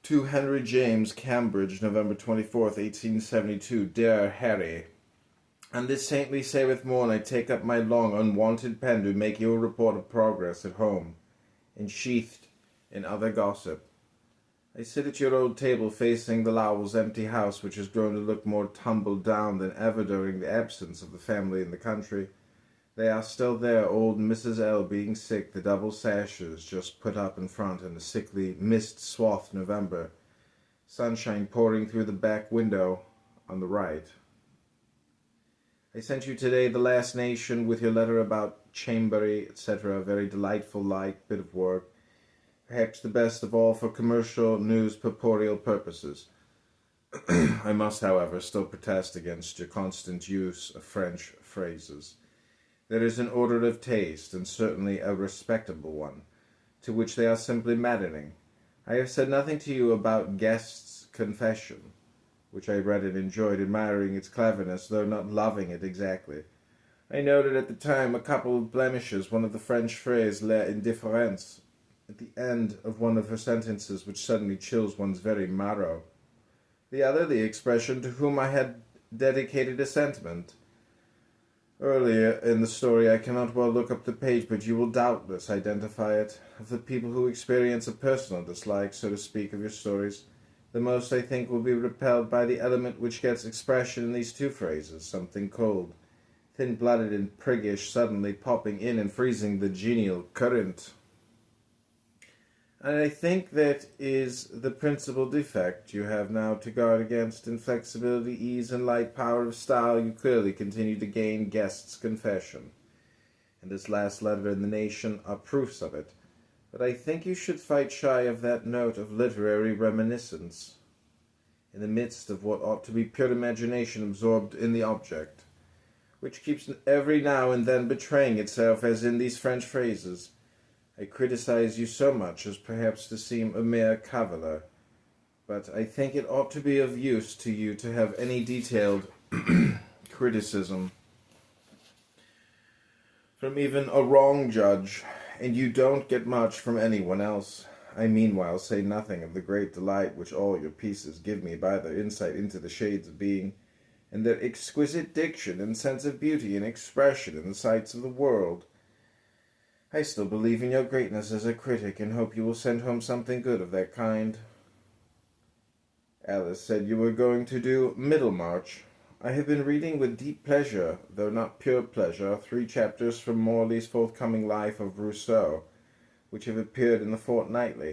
To Henry James, Cambridge, November 24th, 1872. Dear Harry, on this saintly Sabbath morn I take up my long unwonted pen to make you a report of progress at home, ensheathed in other gossip. I sit at your old table facing the Lowells' empty house, which has grown to look more tumbled down than ever during the absence of the family in the country. They are still there, old Mrs. L. being sick, the double sashes just put up in front, and a sickly, mist-swathed November. Sunshine pouring through the back window on the right. I sent you today the last nation with your letter about Chambery, etc. A very delightful, light bit of work. Perhaps the best of all for commercial news purportal purposes. I must, however, still protest against your constant use of French phrases. There is an order of taste, and certainly a respectable one, to which they are simply maddening. I have said nothing to you about Guest's Confession, which I read and enjoyed, admiring its cleverness, though not loving it exactly. I noted at the time a couple of blemishes, one of the French phrase l'indifférence at the end of one of her sentences, which suddenly chills one's very marrow. The other, the expression to whom I had dedicated a sentiment. Earlier in the story, I cannot well look up the page, but you will doubtless identify it. Of the people who experience a personal dislike, so to speak, of your stories, the most, I think, will be repelled by the element which gets expression in these two phrases, something cold, thin-blooded and priggish, suddenly popping in and freezing the genial current. And I think that is the principal defect you have now to guard against. In flexibility, ease, and light power of style, you clearly continue to gain Guest's Confession, and this last letter in the Nation are proofs of it. But I think you should fight shy of that note of literary reminiscence, in the midst of what ought to be pure imagination absorbed in the object, which keeps every now and then betraying itself, as in these French phrases. I criticize you so much as perhaps to seem a mere caviller, but I think it ought to be of use to you to have any detailed criticism from even a wrong judge, and you don't get much from anyone else. I meanwhile say nothing of the great delight which all your pieces give me by their insight into the shades of being, and their exquisite diction and sense of beauty and expression in the sights of the world. I still believe in your greatness as a critic, and hope you will send home something good of that kind. Alice said you were going to do Middlemarch. I have been reading with deep pleasure, though not pure pleasure, 3 chapters from Morley's forthcoming Life of Rousseau, which have appeared in the Fortnightly.